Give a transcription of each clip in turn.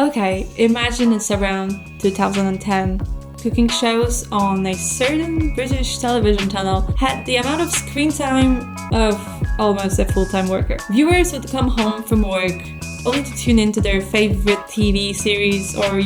Okay, imagine it's around 2010. Cooking shows on a certain British television channel had the amount of screen time of almost a full-time worker. Viewers would come home from work only to tune into their favorite TV series or,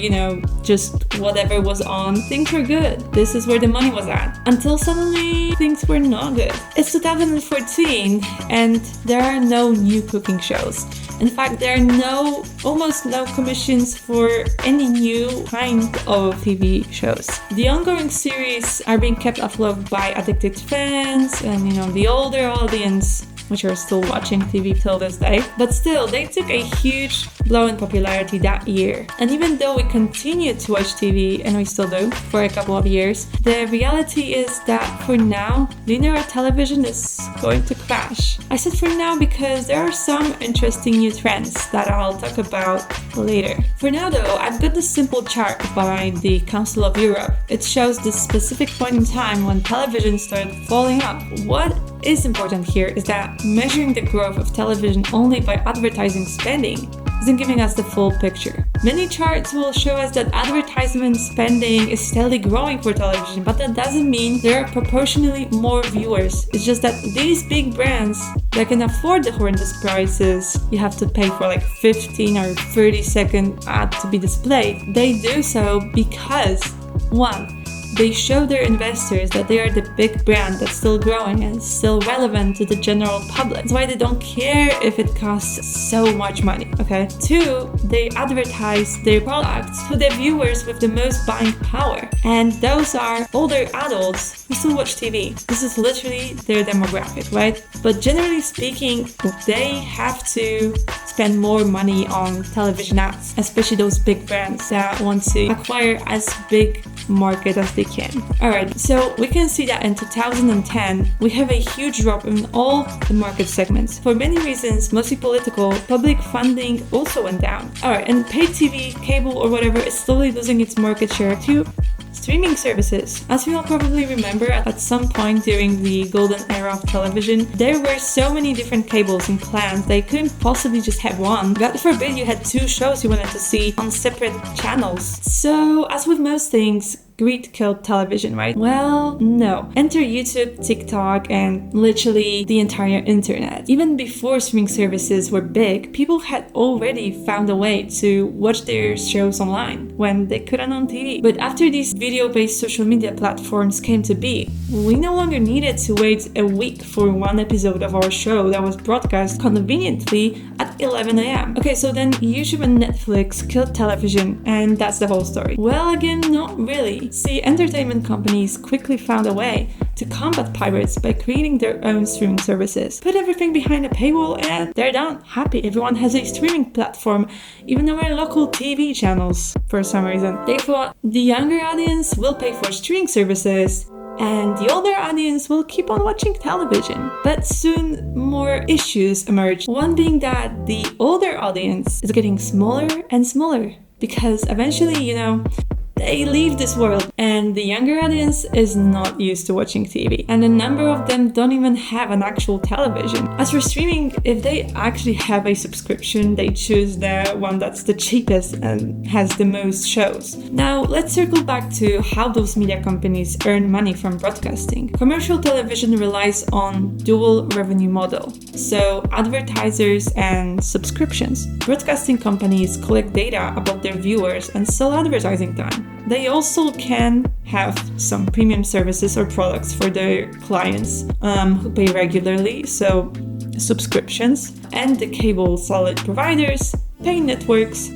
just whatever was on. Things were good. This is where the money was at. Until suddenly, things were not good. It's 2014 and there are no new cooking shows. In fact, there are almost no commissions for any new kind of TV shows. The ongoing series are being kept afloat by addicted fans and, the older audience, which are still watching TV till this day. But still, they took a huge blow in popularity that year. And even though we continued to watch TV, and we still do, for a couple of years, the reality is that for now, linear television is going to crash. I said for now because there are some interesting new trends that I'll talk about later. For now though, I've got this simple chart by the Council of Europe. It shows the specific point in time when television started falling off. What is important here is that measuring the growth of television only by advertising spending isn't giving us the full picture. Many charts will show us that advertisement spending is steadily growing for television, but that doesn't mean there are proportionally more viewers. It's just that these big brands that can afford the horrendous prices you have to pay for 15 or 30-second ad to be displayed, they do so because 1. They show their investors that they are the big brand that's still growing and still relevant to the general public. That's why they don't care if it costs so much money, okay? 2, they advertise their products to the viewers with the most buying power. And those are older adults who still watch TV. This is literally their demographic, right? But generally speaking, they have to spend more money on television ads, especially those big brands that want to acquire as big market as they can. Alright, so we can see that in 2010 we have a huge drop in all the market segments. For many reasons, mostly political, public funding also went down. Alright, and paid TV, cable or whatever is slowly losing its market share to streaming services. As we all probably remember, at some point during the golden era of television, there were so many different cables and plans they couldn't possibly just have one. God forbid you had 2 shows you wanted to see on separate channels. So, as with most things, greed killed television, right? Well, no. Enter YouTube, TikTok, and literally the entire internet. Even before streaming services were big, people had already found a way to watch their shows online when they couldn't on TV. But after these video-based social media platforms came to be, we no longer needed to wait a week for one episode of our show that was broadcast conveniently at 11 a.m. Okay, so then YouTube and Netflix killed television, and that's the whole story. Well, again, not really. See, entertainment companies quickly found a way to combat pirates by creating their own streaming services. Put everything behind a paywall and they're done. Happy everyone has a streaming platform, even though we're local TV channels for some reason. They thought the younger audience will pay for streaming services and the older audience will keep on watching television. But soon more issues emerged. One being that the older audience is getting smaller and smaller because eventually, they leave this world and the younger audience is not used to watching TV. And a number of them don't even have an actual television. As for streaming, if they actually have a subscription, they choose the one that's the cheapest and has the most shows. Now, let's circle back to how those media companies earn money from broadcasting. Commercial television relies on dual revenue model, so advertisers and subscriptions. Broadcasting companies collect data about their viewers and sell advertising time. They also can have some premium services or products for their clients who pay regularly, so subscriptions, and the cable satellite providers pay networks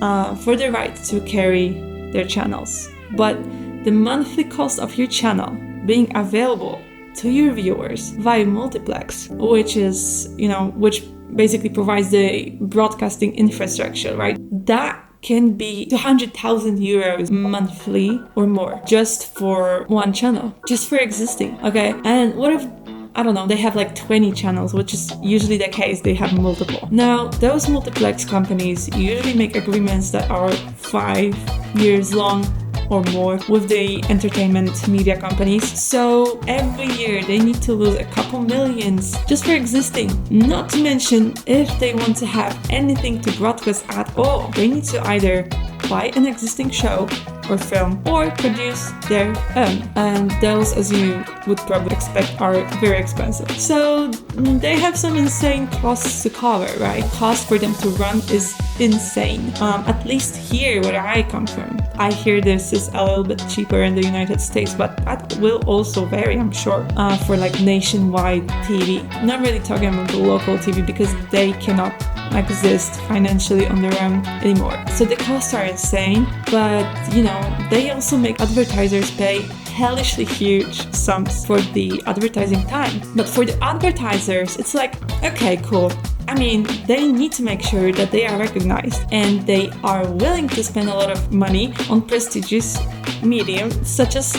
for the right to carry their channels. But the monthly cost of your channel being available to your viewers via multiplex, which basically provides the broadcasting infrastructure, right? That can be 200,000 euros monthly or more just for one channel, just for existing, okay? And what if, they have 20 channels, which is usually the case, they have multiple. Now, those multiplex companies usually make agreements that are 5 years long or more with the entertainment media companies. So every year they need to lose a couple millions just for existing. Not to mention, if they want to have anything to broadcast at all, they need to either buy an existing show or film or produce their own. And those, as you would probably expect, are very expensive. So they have some insane costs to cover, right? Cost for them to run is insane. At least here where I come from. I hear this is a little bit cheaper in the United States, but that will also vary, I'm sure, for like nationwide TV. Not really talking about the local TV because they cannot exist financially on their own anymore. So the costs are insane, but they also make advertisers pay hellishly huge sums for the advertising time. But for the advertisers, it's like, okay, cool. I mean, they need to make sure that they are recognized and they are willing to spend a lot of money on prestigious medium such as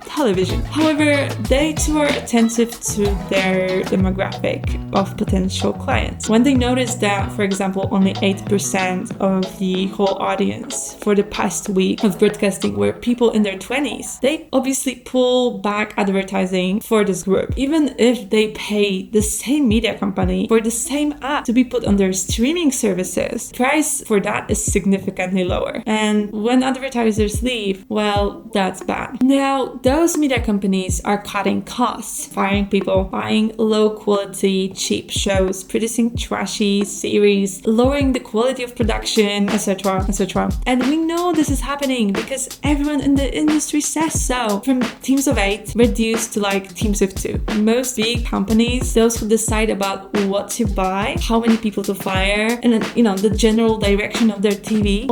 television. However, they too are attentive to their demographic of potential clients. When they notice that, for example, only 8% of the whole audience for the past week of broadcasting were people in their 20s, they obviously pull back advertising for this group. Even if they pay the same media company for the same ad to be put on their streaming services, price for that is significantly lower. And when advertisers leave, well, that's bad. Now, those media companies are cutting costs, firing people, buying low quality, cheap shows, producing trashy series, lowering the quality of production, etc., etc. And we know this is happening because everyone in the industry says so. From teams of 8 reduced to like teams of 2. Most big companies, those who decide about what to buy, how many people to fire, and then, the general direction of their TV,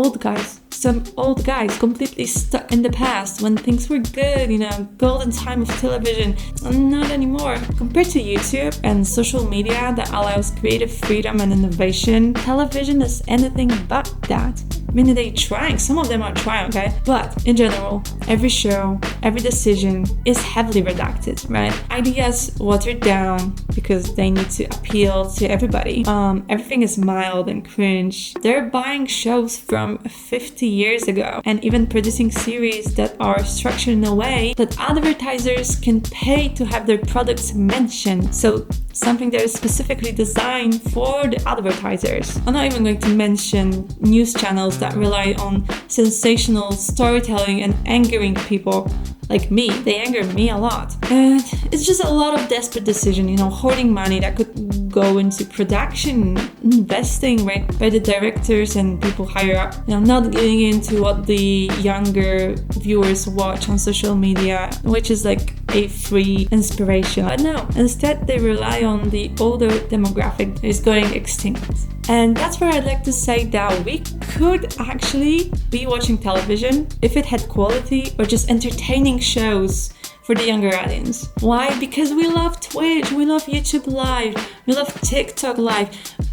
some old guys completely stuck in the past when things were good, golden time of television. Not anymore. Compared to YouTube and social media that allows creative freedom and innovation, television is anything but that. I mean, they're trying. Some of them are trying, okay? But in general, every show, every decision is heavily redacted, right? Ideas watered down because they need to appeal to everybody. Everything is mild and cringe. They're buying shows from 50 years ago and even producing series that are structured in a way that advertisers can pay to have their products mentioned. So something that is specifically designed for the advertisers. I'm not even going to mention news channels that rely on sensational storytelling and angering people like me. They anger me a lot. And it's just a lot of desperate decision, hoarding money that could go into production, investing by the directors and people higher up. Not getting into what the younger viewers watch on social media, which is like a free inspiration. But no, instead they rely on the older demographic that is going extinct. And that's where I'd like to say that we could actually be watching television if it had quality or just entertaining shows for the younger audience. Why? Because we love Twitch, we love YouTube Live, we love TikTok Live,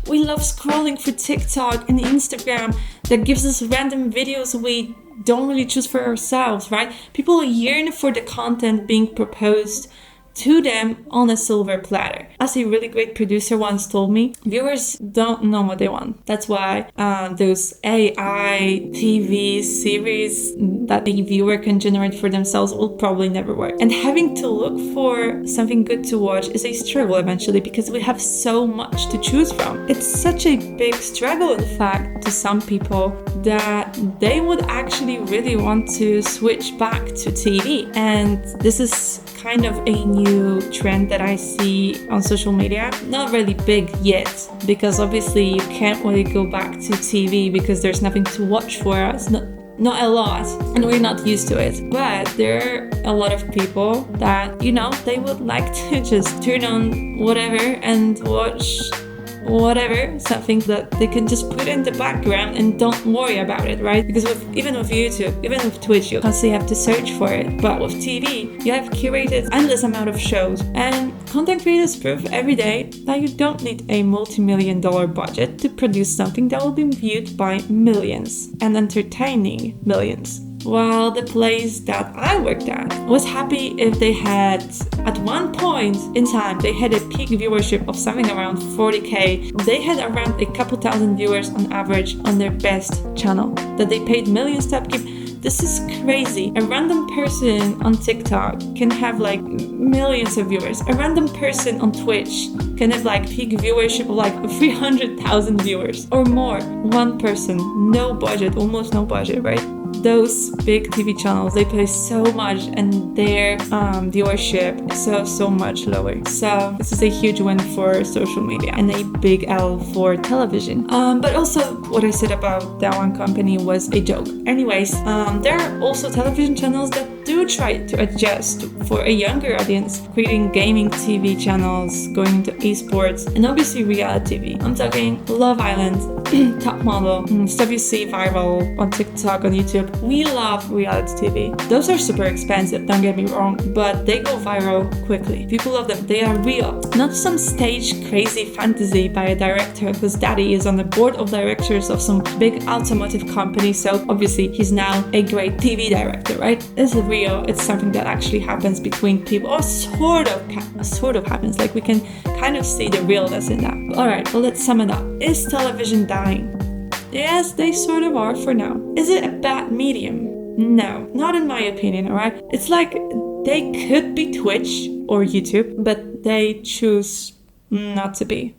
we love scrolling through TikTok and Instagram that gives us random videos we don't really choose for ourselves, right? People yearn for the content being proposed to them on a silver platter. As a really great producer once told me, viewers don't know what they want. That's why those AI TV series that a viewer can generate for themselves will probably never work. And having to look for something good to watch is a struggle eventually because we have so much to choose from. It's such a big struggle, in fact, to some people that they would actually really want to switch back to TV. And this is kind of a new trend that I see on social media. Not really big yet, because obviously you can't really go back to TV because there's nothing to watch for us. Not a lot, and we're not used to it. But there are a lot of people that, they would like to just turn on whatever and watch whatever, something that they can just put in the background and don't worry about it, right? Because even with YouTube, even with Twitch, you constantly have to search for it. But with TV, you have curated endless amount of shows, and content creators prove every day that you don't need a multi-million-dollar budget to produce something that will be viewed by millions and entertaining millions. While the place that I worked at was happy if they had, at one point in time, they had a peak viewership of something around 40k. They had around a couple thousand viewers on average on their best channel that they paid millions to upkeep. This is crazy. A random person on TikTok can have like millions of viewers. A random person on Twitch can have like peak viewership of like 300,000 viewers or more. One person, no budget, almost no budget, right? Those big TV channels, they pay so much and their viewership is so much lower. So this is a huge win for social media and a big L for television. But also what I said about that one company was a joke. Anyways, there are also television channels that do try to adjust for a younger audience, creating gaming TV channels, going into esports, and obviously reality TV. I'm talking Love Island, Top Model, stuff you see viral on TikTok, on YouTube. We love reality TV. Those are super expensive, don't get me wrong, but they go viral quickly. People love them. They are real. Not some staged crazy fantasy by a director whose daddy is on the board of directors of some big automotive company, so obviously he's now a great TV director, right? It's real. It's something that actually happens between people, or sort of happens. Like we can kind of see the realness in that. Alright, well, let's sum it up. Is television dying? Yes, they sort of are for now. Is it a bad medium? No, not in my opinion, alright? It's like they could be Twitch or YouTube, but they choose not to be.